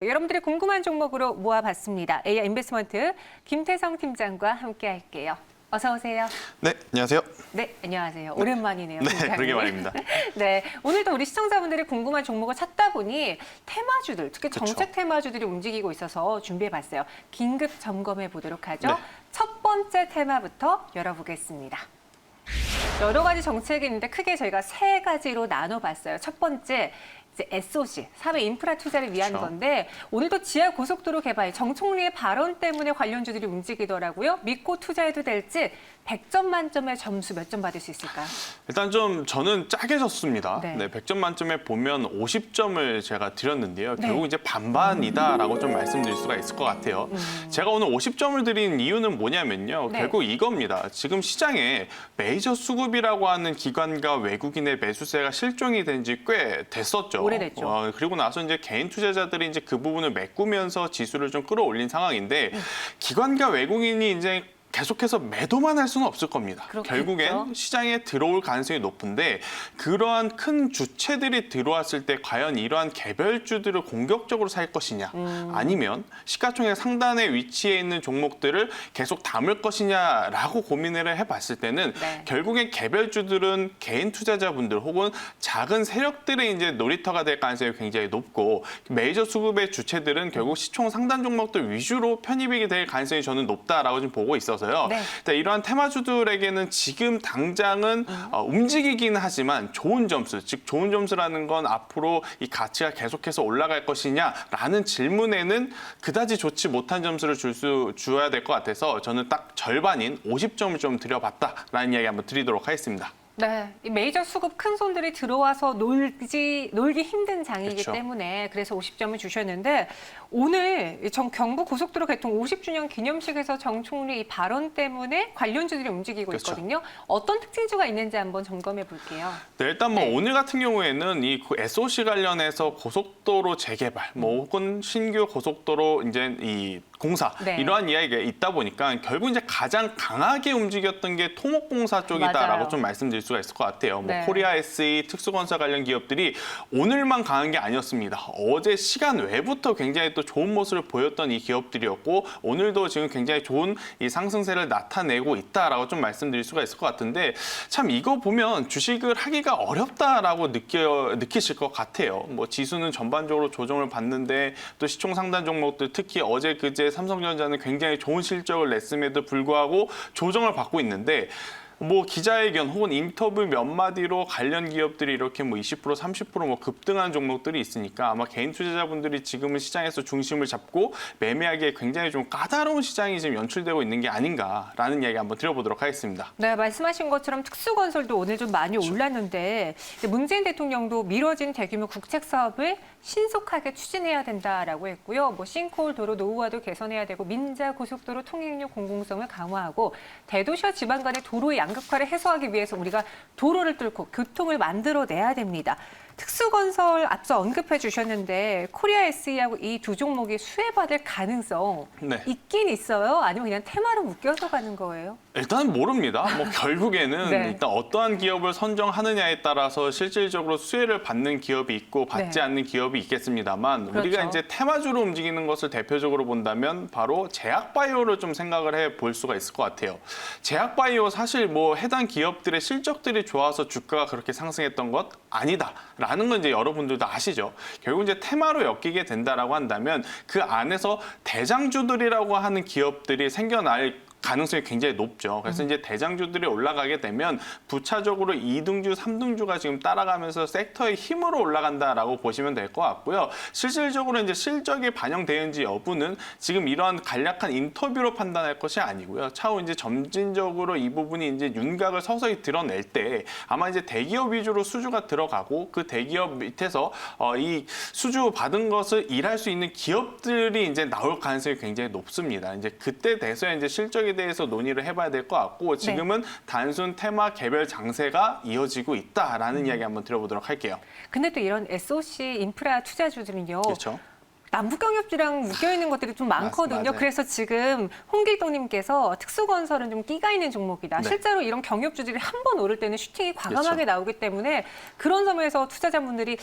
여러분들이 궁금한 종목으로 모아봤습니다. AI 인베스트먼트 김태성 팀장과 함께할게요. 어서 오세요. 네, 안녕하세요. 네, 안녕하세요. 오랜만이네요. 네, 팀장님. 그러게 말입니다. 네, 오늘도 우리 시청자분들이 궁금한 종목을 찾다 보니 테마주들, 특히 정책 그쵸. 테마주들이 움직이고 있어서 준비해봤어요. 긴급 점검해 보도록 하죠. 네. 첫 번째 테마부터 열어보겠습니다. 여러 가지 정책이 있는데 크게 저희가 세 가지로 나눠봤어요. 첫 번째, 이제 SOC, 사회 인프라 투자를 위한 그렇죠. 건데 오늘도 지하 고속도로 개발, 정 총리의 발언 때문에 관련주들이 움직이더라고요. 믿고 투자해도 될지 100점 만점의 점수 몇 점 받을 수 있을까요? 일단 좀 저는 짜게 졌습니다. 네. 네, 100점 만점에 보면 50점을 제가 드렸는데요. 네. 결국 이제 반반이다라고 좀 말씀드릴 수가 있을 것 같아요. 제가 오늘 50점을 드린 이유는 뭐냐면요. 네. 결국 이겁니다. 지금 시장에 메이저 수급이라고 하는 기관과 외국인의 매수세가 실종이 된 지 꽤 됐었죠. 오래됐죠. 그리고 나서 이제 개인 투자자들이 이제 그 부분을 메꾸면서 지수를 좀 끌어올린 상황인데 기관과 외국인이 이제 계속해서 매도만 할 수는 없을 겁니다. 그렇겠죠. 결국엔 시장에 들어올 가능성이 높은데 그러한 큰 주체들이 들어왔을 때 과연 이러한 개별주들을 공격적으로 살 것이냐 아니면 시가총액 상단에 위치해 있는 종목들을 계속 담을 것이냐라고 고민을 해봤을 때는 네. 결국엔 개별주들은 개인 투자자분들 혹은 작은 세력들의 이제 놀이터가 될 가능성이 굉장히 높고 메이저 수급의 주체들은 결국 시총 상단 종목들 위주로 편입이 될 가능성이 저는 높다라고 좀 보고 있어서요. 네. 이러한 테마주들에게는 지금 당장은 움직이긴 하지만 좋은 점수, 즉 좋은 점수라는 건 앞으로 이 가치가 계속해서 올라갈 것이냐라는 질문에는 그다지 좋지 못한 점수를 주어야 될 것 같아서 저는 딱 절반인 50점을 좀 드려봤다라는 이야기 한번 드리도록 하겠습니다. 네, 이 메이저 수급 큰 손들이 들어와서 놀기 힘든 장이기 그렇죠. 때문에 그래서 50점을 주셨는데 오늘 경부 고속도로 개통 50주년 기념식에서 정 총리 이 발언 때문에 관련주들이 움직이고 그렇죠. 있거든요. 어떤 특징주가 있는지 한번 점검해 볼게요. 네, 일단 뭐 네. 오늘 같은 경우에는 이 SOC 관련해서 고속도로 재개발, 뭐 혹은 신규 고속도로 이제 이 공사 네. 이러한 이야기가 있다 보니까 결국 이제 가장 강하게 움직였던 게 토목공사 쪽이다라고 맞아요. 좀 말씀드릴 수가 있을 것 같아요. 네. 뭐 코리아 SE, 특수건설 관련 기업들이 오늘만 강한 게 아니었습니다. 어제 시간 외부터 굉장히 또 좋은 모습을 보였던 이 기업들이었고 오늘도 지금 굉장히 좋은 이 상승세를 나타내고 있다라고 좀 말씀드릴 수가 있을 것 같은데 참 이거 보면 주식을 하기가 어렵다라고 느끼실 것 같아요. 뭐 지수는 전반적으로 조정을 받는데 또 시총 상단 종목들 특히 어제 그제 삼성전자는 굉장히 좋은 실적을 냈음에도 불구하고 조정을 받고 있는데 뭐 기자회견 혹은 인터뷰 몇 마디로 관련 기업들이 이렇게 뭐 20%, 30% 뭐 급등한 종목들이 있으니까 아마 개인 투자자분들이 지금은 시장에서 중심을 잡고 매매하기에 굉장히 좀 까다로운 시장이 지금 연출되고 있는 게 아닌가라는 이야기 한번 드려보도록 하겠습니다. 네, 말씀하신 것처럼 특수건설도 오늘 좀 많이 올랐는데 문재인 대통령도 미뤄진 대규모 국책 사업을 신속하게 추진해야 된다라고 했고요. 뭐 싱크홀 도로 노후화도 개선해야 되고 민자 고속도로 통행료 공공성을 강화하고 대도시와 지방 간의 도로의 양극화를 해소하기 위해서 우리가 도로를 뚫고 교통을 만들어내야 됩니다. 특수건설 앞서 언급해 주셨는데 코리아 SE하고 이 두 종목이 수혜받을 가능성 네. 있긴 있어요? 아니면 그냥 테마로 묶여서 가는 거예요? 일단 모릅니다. 뭐 결국에는 네. 일단 어떠한 기업을 선정하느냐에 따라서 실질적으로 수혜를 받는 기업이 있고 받지 네. 않는 기업이 있겠습니다만 그렇죠. 우리가 이제 테마주로 움직이는 것을 대표적으로 본다면 바로 제약바이오를 좀 생각을 해 볼 수가 있을 것 같아요. 제약바이오 사실 뭐 해당 기업들의 실적들이 좋아서 주가가 그렇게 상승했던 것 아니다라는 건 이제 여러분들도 아시죠. 결국 이제 테마로 엮이게 된다라고 한다면 그 안에서 대장주들이라고 하는 기업들이 생겨날 가능성이 굉장히 높죠. 그래서 이제 대장주들이 올라가게 되면 부차적으로 2등주, 3등주가 지금 따라가면서 섹터의 힘으로 올라간다라고 보시면 될 것 같고요. 실질적으로 이제 실적이 반영되는지 여부는 지금 이러한 간략한 인터뷰로 판단할 것이 아니고요. 차후 이제 점진적으로 이 부분이 이제 윤곽을 서서히 드러낼 때 아마 이제 대기업 위주로 수주가 들어가고 그 대기업 밑에서 이 수주 받은 것을 일할 수 있는 기업들이 이제 나올 가능성이 굉장히 높습니다. 이제 그때 돼서 이제 실적이 대해서 논의를 해봐야 될 것 같고 지금은 단순 테마 개별 장세가 이어지고 있다라는 이야기 한번 들어보도록 할게요. 근데 또 이런 SOC 인프라 투자주들은요. 그렇죠. 남북경협지랑 묶여있는 것들이 좀 많거든요. 맞아요. 그래서 지금 홍길동님께서 특수건설은 좀 끼가 있는 종목이다. 네. 실제로 이런 경협주들이 한 번 오를 때는 슈팅이 과감하게 그렇죠. 나오기 때문에 그런 점에서 투자자분들이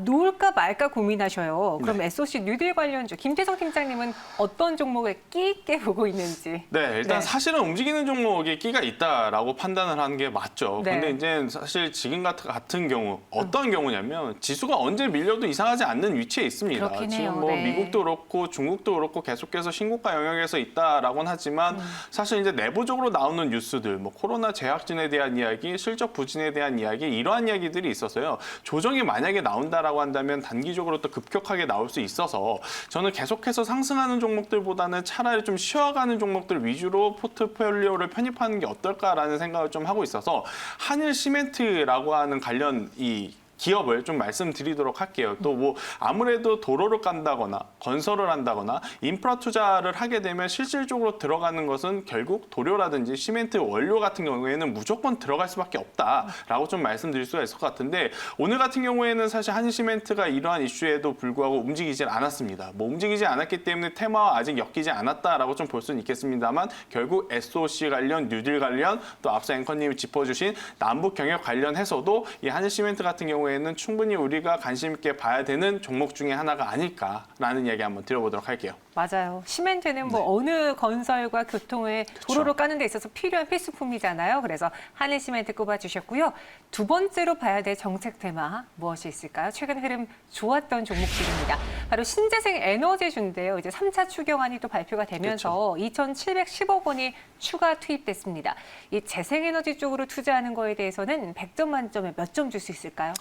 놓을까 말까 고민하셔요. 그럼 SOC 뉴딜 관련주 김태성 팀장님은 어떤 종목을 끼 있게 보고 있는지. 네, 일단 네. 사실은 움직이는 종목에 끼가 있다라고 판단을 하는 게 맞죠. 네. 근데 이제 사실 지금 같은 경우 어떤 경우냐면 지수가 언제 밀려도 이상하지 않는 위치에 있습니다. 그렇긴 해요. 지금 뭐 네. 미국도 그렇고 중국도 그렇고 계속해서 신고가 영역에서 있다라고는 하지만 사실 이제 내부적으로 나오는 뉴스들, 뭐 코로나 재확진에 대한 이야기, 실적 부진에 대한 이야기 이러한 이야기들이 있어서요. 조정이 만약에 나온다라고 한다면 단기적으로 또 급격하게 나올 수 있어서 저는 계속해서 상승하는 종목들보다는 차라리 좀 쉬어가는 종목들 위주로 포트폴리오를 편입하는 게 어떨까라는 생각을 좀 하고 있어서 한일 시멘트라고 하는 관련 기업을 좀 말씀드리도록 할게요. 또 뭐 아무래도 도로를 깐다거나 건설을 한다거나 인프라 투자를 하게 되면 실질적으로 들어가는 것은 결국 도료라든지 시멘트 원료 같은 경우에는 무조건 들어갈 수밖에 없다라고 좀 말씀드릴 수가 있을 것 같은데 오늘 같은 경우에는 사실 한일시멘트가 이러한 이슈에도 불구하고 움직이질 않았습니다. 뭐 움직이지 않았기 때문에 테마와 아직 엮이지 않았다라고 좀 볼 수는 있겠습니다만 결국 SOC 관련, 뉴딜 관련 또 앞서 앵커님이 짚어주신 남북 경협 관련해서도 이 한일시멘트 같은 경우에는 충분히 우리가 관심 있게 봐야 되는 종목 중에 하나가 아닐까라는 이야기 한번 드려보도록 할게요. 맞아요. 시멘트는 뭐 어느 건설과 교통을 도로로 까는 데 있어서 필요한 필수품이잖아요. 그래서 한일시멘트 꼽아주셨고요. 두 번째로 봐야 될 정책 테마 무엇이 있을까요? 최근 흐름 좋았던 종목들입니다. 바로 신재생 에너지주인데요. 이제 3차 추경안이 또 발표가 되면서 2,710억 원이 추가 투입됐습니다. 이 재생에너지 쪽으로 투자하는 거에 대해서는 100점 만점에 몇 점 줄 수 있을까요?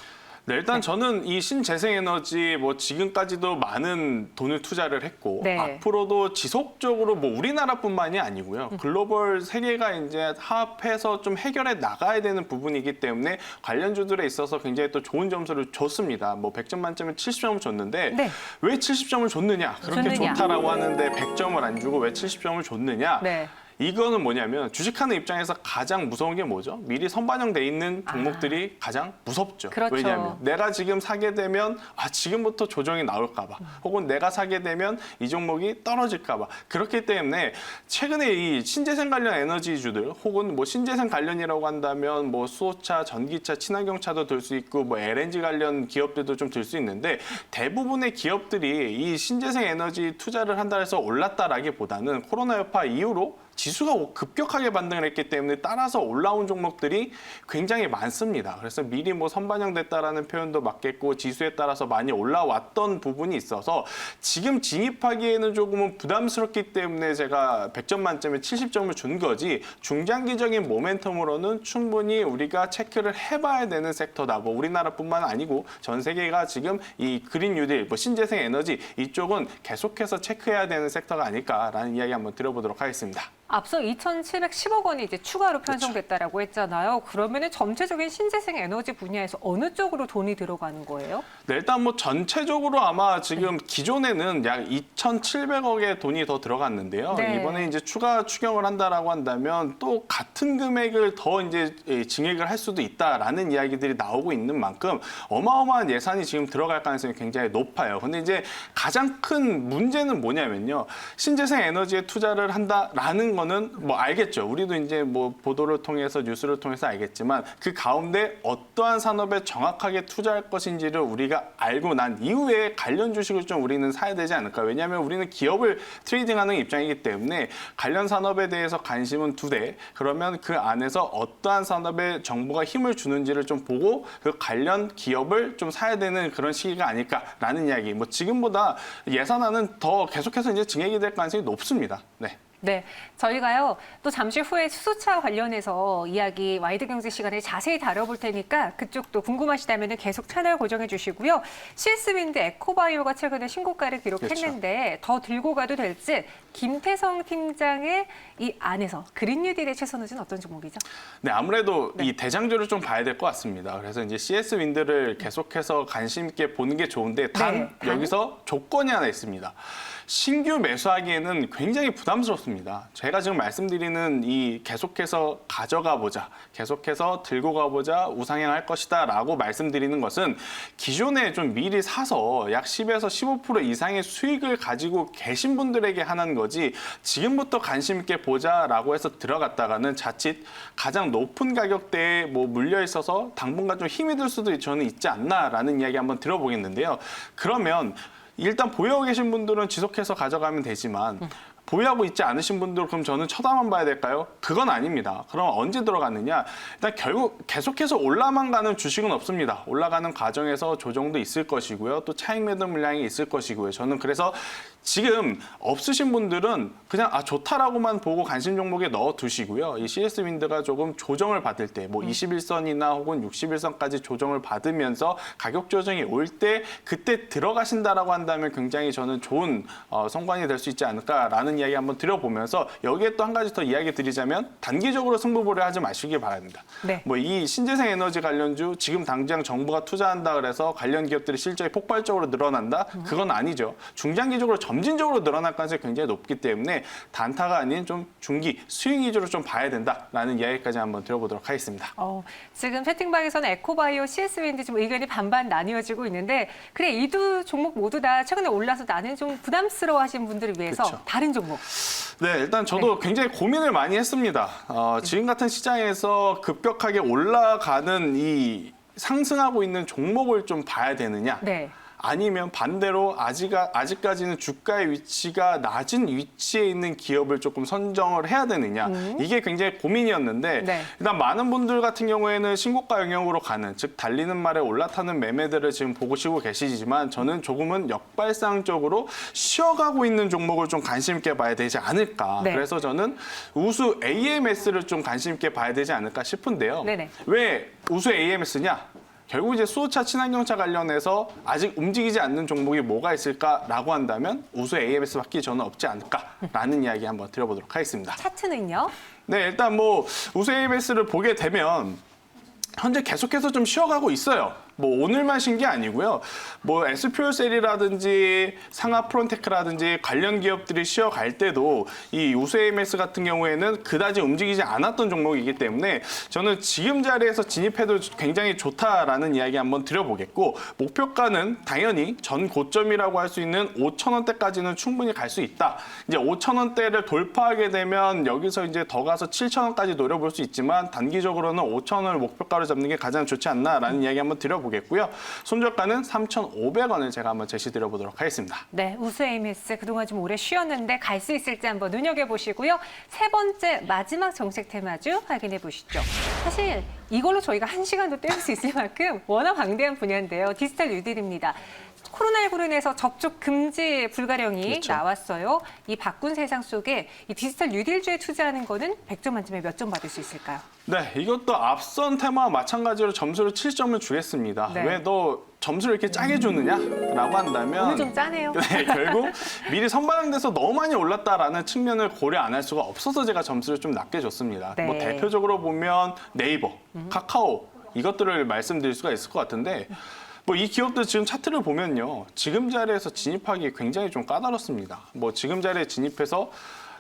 네, 일단 저는 이 신재생에너지 뭐 지금까지도 많은 돈을 투자를 했고 네. 앞으로도 지속적으로 뭐 우리나라뿐만이 아니고요. 글로벌 세계가 이제 합해서 좀 해결해 나가야 되는 부분이기 때문에 관련주들에 있어서 굉장히 또 좋은 점수를 줬습니다. 뭐 100점 만점에 70점을 줬는데 네. 왜 70점을 줬느냐? 그렇게 줬느냐. 좋다라고 하는데 100점을 안 주고 왜 70점을 줬느냐? 네. 이거는 뭐냐면 주식하는 입장에서 가장 무서운 게 뭐죠? 미리 선반영돼 있는 종목들이 가장 무섭죠. 그렇죠. 왜냐하면 내가 지금 사게 되면 지금부터 조정이 나올까 봐. 혹은 내가 사게 되면 이 종목이 떨어질까 봐. 그렇기 때문에 최근에 이 신재생 관련 에너지주들 혹은 뭐 신재생 관련이라고 한다면 뭐 수소차, 전기차, 친환경차도 들 수 있고 뭐 LNG 관련 기업들도 좀 들 수 있는데 대부분의 기업들이 이 신재생 에너지 투자를 한다 해서 올랐다라기보다는 코로나 여파 이후로 지수가 급격하게 반등을 했기 때문에 따라서 올라온 종목들이 굉장히 많습니다. 그래서 미리 뭐 선반영됐다라는 표현도 맞겠고 지수에 따라서 많이 올라왔던 부분이 있어서 지금 진입하기에는 조금은 부담스럽기 때문에 제가 100점 만점에 70점을 준 거지 중장기적인 모멘텀으로는 충분히 우리가 체크를 해봐야 되는 섹터다. 뭐 우리나라뿐만 아니고 전 세계가 지금 이 그린 뉴딜, 뭐 신재생 에너지 이쪽은 계속해서 체크해야 되는 섹터가 아닐까라는 이야기 한번 드려보도록 하겠습니다. 앞서 2,710억 원이 이제 추가로 편성됐다라고 했잖아요. 그러면은 전체적인 신재생 에너지 분야에서 어느 쪽으로 돈이 들어가는 거예요? 네, 일단 뭐 전체적으로 아마 지금 기존에는 약 2,700억의 돈이 더 들어갔는데요. 네. 이번에 이제 추가 추경을 한다라고 한다면 또 같은 금액을 더 이제 증액을 할 수도 있다라는 이야기들이 나오고 있는 만큼 어마어마한 예산이 지금 들어갈 가능성이 굉장히 높아요. 근데 이제 가장 큰 문제는 뭐냐면요. 신재생 에너지에 투자를 한다라는 거는 뭐 알겠죠. 우리도 이제 뭐 보도를 통해서 뉴스를 통해서 알겠지만 그 가운데 어떠한 산업에 정확하게 투자할 것인지를 우리가 알고 난 이후에 관련 주식을 좀 우리는 사야 되지 않을까. 왜냐하면 우리는 기업을 트레이딩하는 입장이기 때문에 관련 산업에 대해서 관심은 두 대. 그러면 그 안에서 어떠한 산업에 정부가 힘을 주는지를 좀 보고 그 관련 기업을 좀 사야 되는 그런 시기가 아닐까라는 이야기. 뭐 지금보다 예산안은 더 계속해서 이제 증액이 될 가능성이 높습니다. 네. 네, 저희가요 또 잠시 후에 수소차 관련해서 이야기 와이드 경제 시간에 자세히 다뤄볼 테니까 그쪽도 궁금하시다면 계속 채널 고정해 주시고요. CS윈드 에코바이오가 최근에 신고가를 기록했는데 더 들고 가도 될지 김태성 팀장의 이 안에서 그린뉴딜의 최선우는 어떤 종목이죠? 네, 아무래도 이 대장주를 좀 봐야 될 것 같습니다. 그래서 이제 CS윈드를 계속해서 관심 있게 보는 게 좋은데 단 단? 여기서 조건이 하나 있습니다. 신규 매수하기에는 굉장히 부담스럽습니다. 아닙니다. 제가 지금 말씀드리는 이 계속해서 가져가 보자, 계속해서 들고 가보자, 우상향할 것이다 라고 말씀드리는 것은 기존에 좀 미리 사서 약 10에서 15% 이상의 수익을 가지고 계신 분들에게 하는 거지 지금부터 관심 있게 보자라고 해서 들어갔다가는 자칫 가장 높은 가격대에 뭐 물려 있어서 당분간 좀 힘이 들 수도 저는 있지 않나라는 이야기 한번 들어보겠는데요. 그러면 일단 보유하고 계신 분들은 지속해서 가져가면 되지만 보유하고 있지 않으신 분들 그럼 저는 쳐다만 봐야 될까요? 그건 아닙니다. 그럼 언제 들어갔느냐? 일단 결국 계속해서 올라만 가는 주식은 없습니다. 올라가는 과정에서 조정도 있을 것이고요. 또 차익 매도 물량이 있을 것이고요. 저는 그래서 지금 없으신 분들은 그냥 좋다라고만 보고 관심 종목에 넣어 두시고요. 이 CS 윈드가 조금 조정을 받을 때 뭐 21선이나 혹은 61선까지 조정을 받으면서 가격 조정이 올 때 그때 들어가신다라고 한다면 굉장히 저는 좋은 성과이 될 수 있지 않을까라는 이야기 한번 드려보면서 여기에 또 한 가지 더 이야기 드리자면 단기적으로 승부보를 하지 마시길 바랍니다. 네. 뭐 이 신재생 에너지 관련주 지금 당장 정부가 투자한다 그래서 관련 기업들의 실적이 폭발적으로 늘어난다? 그건 아니죠. 중장기적으로 점진적으로 늘어날 가능성이 굉장히 높기 때문에 단타가 아닌 좀 중기 수익 위주로 좀 봐야 된다라는 이야기까지 한번 들어보도록 하겠습니다. 지금 채팅방에서는 에코바이오, CS윈드 좀 의견이 반반 나뉘어지고 있는데 그래 이 두 종목 모두 다 최근에 올라서 나는 좀 부담스러워하시는 분들을 위해서 그렇죠. 다른 종목. 네, 일단 저도 굉장히 고민을 많이 했습니다. 지금 같은 시장에서 급격하게 올라가는 이 상승하고 있는 종목을 좀 봐야 되느냐. 네. 아니면 반대로 아직까지는 주가의 위치가 낮은 위치에 있는 기업을 조금 선정을 해야 되느냐. 이게 굉장히 고민이었는데 네. 일단 많은 분들 같은 경우에는 신고가 영역으로 가는 즉 달리는 말에 올라타는 매매들을 지금 보시고 계시지만 저는 조금은 역발상적으로 쉬어가고 있는 종목을 좀 관심 있게 봐야 되지 않을까. 네. 그래서 저는 우수 AMS를 좀 관심 있게 봐야 되지 않을까 싶은데요. 네네. 왜 우수 AMS냐? 결국 이제 수소차, 친환경차 관련해서 아직 움직이지 않는 종목이 뭐가 있을까라고 한다면 우수 AMS밖에 저는 없지 않을까라는 이야기 한번 드려보도록 하겠습니다. 차트는요? 네, 일단 뭐 우수 AMS를 보게 되면 현재 계속해서 좀 쉬어가고 있어요. 뭐 오늘만 쉰 게 아니고요. 뭐 S퓨얼셀이라든지 상하 프론테크라든지 관련 기업들이 쉬어갈 때도 이 우수 AMS 같은 경우에는 그다지 움직이지 않았던 종목이기 때문에 저는 지금 자리에서 진입해도 굉장히 좋다라는 이야기 한번 드려보겠고 목표가는 당연히 전 고점이라고 할 수 있는 5,000원대까지는 충분히 갈 수 있다. 이제 5,000원대를 돌파하게 되면 여기서 이제 더 가서 7,000원까지 노려볼 수 있지만 단기적으로는 5,000원을 목표가로 잡는 게 가장 좋지 않나라는 이야기 한번 드려보겠고요. 손절가는 3,500원을 제가 한번 제시드려보도록 하겠습니다. 네, 우수 AMS 그동안 좀 오래 쉬었는데 갈 수 있을지 한번 눈여겨보시고요. 세 번째 마지막 정책 테마주 확인해 보시죠. 사실 이걸로 저희가 1시간도 때울 수 있을 만큼 워낙 방대한 분야인데요. 디지털 뉴딜입니다. 코로나19로 인해서 접촉 금지 불가령이 그렇죠. 나왔어요. 이 바꾼 세상 속에 이 디지털 뉴딜주에 투자하는 거는 100점 만점에 몇 점 받을 수 있을까요? 네, 이것도 앞선 테마와 마찬가지로 점수를 7점을 주겠습니다. 네. 왜 너 점수를 이렇게 짜게 주느냐라고 한다면 오늘 좀 짜네요. 네, 결국 미리 선반영돼서 너무 많이 올랐다라는 측면을 고려 안 할 수가 없어서 제가 점수를 좀 낮게 줬습니다. 네. 뭐 대표적으로 보면 네이버, 카카오 이것들을 말씀드릴 수가 있을 것 같은데 뭐 이 기업들 지금 차트를 보면요. 지금 자리에서 진입하기 굉장히 좀 까다롭습니다. 뭐 지금 자리에 진입해서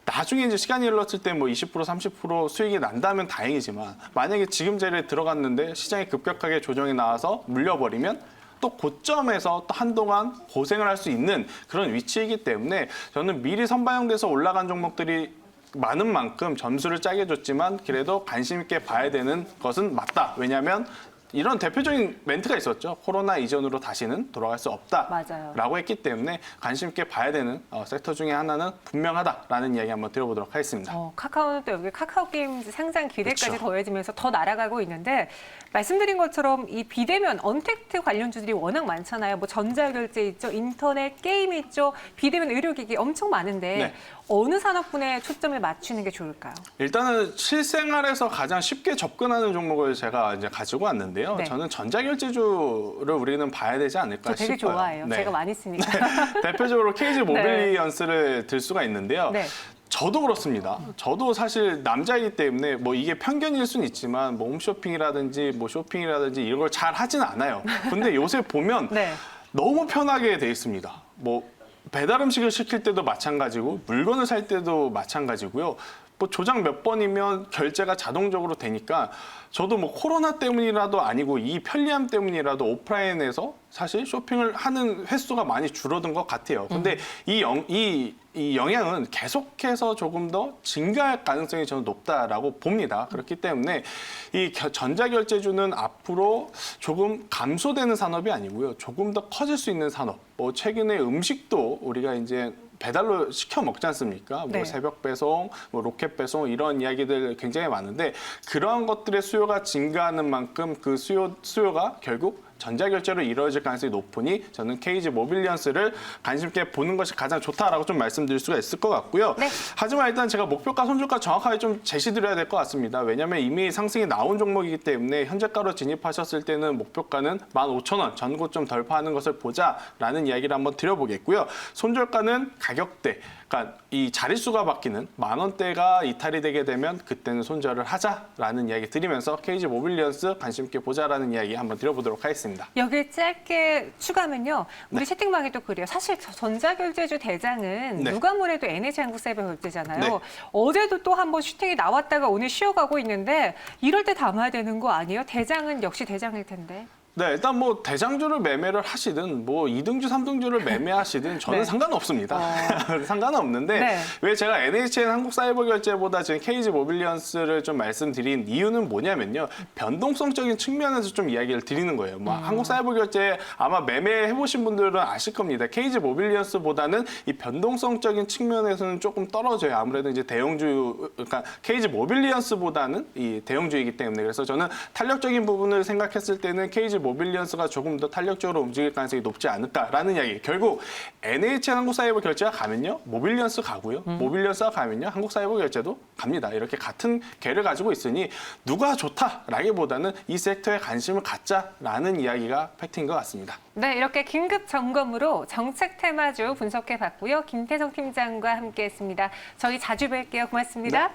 나중에 이제 시간이 흘렀을 때 뭐 20% 30% 수익이 난다면 다행이지만 만약에 지금 자리에 들어갔는데 시장이 급격하게 조정이 나와서 물려버리면 또 고점에서 또 한동안 고생을 할 수 있는 그런 위치이기 때문에 저는 미리 선반영돼서 올라간 종목들이 많은 만큼 점수를 짜게 줬지만 그래도 관심 있게 봐야 되는 것은 맞다. 왜냐하면 이런 대표적인 멘트가 있었죠. 코로나 이전으로 다시는 돌아갈 수 없다라고 맞아요. 했기 때문에 관심 있게 봐야 되는 섹터 중에 하나는 분명하다라는 이야기 한번 드려보도록 하겠습니다. 카카오는 또 여기 카카오 게임 상장 기대까지 그렇죠. 더해지면서 더 날아가고 있는데 말씀드린 것처럼 이 비대면 언택트 관련주들이 워낙 많잖아요. 뭐 전자결제 있죠, 인터넷 게임 있죠, 비대면 의료기기 엄청 많은데 네. 어느 산업군에 초점을 맞추는 게 좋을까요? 일단은 실생활에서 가장 쉽게 접근하는 종목을 제가 이제 가지고 왔는데요. 네. 저는 전자결제주를 우리는 봐야 되지 않을까 저 되게 싶어요. 좋아해요. 네. 제가 많이 쓰니까. 대표적으로 KG 모빌리언스를 들 수가 있는데요. 네. 저도 그렇습니다. 저도 사실 남자이기 때문에 뭐 이게 편견일 수는 있지만 뭐 홈쇼핑이라든지 뭐 쇼핑이라든지 이런 걸 잘 하지는 않아요. 근데 요새 보면 네. 너무 편하게 돼 있습니다. 뭐 배달 음식을 시킬 때도 마찬가지고 물건을 살 때도 마찬가지고요. 뭐 조작 몇 번이면 결제가 자동적으로 되니까 저도 뭐 코로나 때문이라도 아니고 이 편리함 때문이라도 오프라인에서 사실 쇼핑을 하는 횟수가 많이 줄어든 것 같아요. 근데 이 영향은 계속해서 조금 더 증가할 가능성이 저는 높다라고 봅니다. 그렇기 때문에 이 전자결제주는 앞으로 조금 감소되는 산업이 아니고요. 조금 더 커질 수 있는 산업. 뭐 최근에 음식도 우리가 이제 배달로 시켜 먹지 않습니까? 뭐 네. 새벽 배송, 뭐 로켓 배송 이런 이야기들 굉장히 많은데 그러한 것들의 수요가 증가하는 만큼 그 수요가 결국 전자결제로 이루어질 가능성이 높으니 저는 KG 모빌리언스를 관심 있게 보는 것이 가장 좋다라고 좀 말씀드릴 수가 있을 것 같고요. 네. 하지만 일단 제가 목표가, 손절가 정확하게 좀 제시드려야 될 것 같습니다. 왜냐하면 이미 상승이 나온 종목이기 때문에 현재가로 진입하셨을 때는 목표가는 15,000원, 전고 좀 덜 파는 것을 보자라는 이야기를 한번 드려보겠고요. 손절가는 가격대, 그러니까 이 자릿수가 바뀌는 10,000원대가 이탈이 되게 되면 그때는 손절을 하자라는 이야기 드리면서 KG 모빌리언스 관심 있게 보자라는 이야기 한번 드려보도록 하겠습니다. 여기 짧게 추가하면요. 우리 네. 채팅방에도 그래요. 사실 전자결제주 대장은 네. 누가 뭐래도 NH한국사이버결제잖아요. 네. 어제도 또 한 번 슈팅이 나왔다가 오늘 쉬어가고 있는데 이럴 때 담아야 되는 거 아니에요? 대장은 역시 대장일 텐데. 네, 일단 뭐 대장주를 매매를 하시든 뭐 2등주, 3등주를 매매하시든 저는 네. 상관없습니다. 상관은 없는데 네. 왜 제가 NHN 한국사이버결제보다 지금 KG 모빌리언스를 좀 말씀드린 이유는 뭐냐면요. 변동성적인 측면에서 좀 이야기를 드리는 거예요. 뭐 한국사이버결제 아마 매매해 보신 분들은 아실 겁니다. KG 모빌리언스보다는 이 변동성적인 측면에서는 조금 떨어져요. 아무래도 이제 대형주, 그러니까 KG 모빌리언스보다는 이 대형주이기 때문에 그래서 저는 탄력적인 부분을 생각했을 때는 KG 모빌리언스가 조금 더 탄력적으로 움직일 가능성이 높지 않을까라는 이야기. 결국 NHN 한국사이버결제가 가면요. 모빌리언스 가고요. 모빌리언스가 가면요. 한국사이버결제도 갑니다. 이렇게 같은 궤를 가지고 있으니 누가 좋다라기보다는 이 섹터에 관심을 갖자라는 이야기가 팩트인 것 같습니다. 네, 이렇게 긴급 점검으로 정책 테마주 분석해 봤고요. 김태성 팀장과 함께했습니다. 저희 자주 뵐게요. 고맙습니다. 네.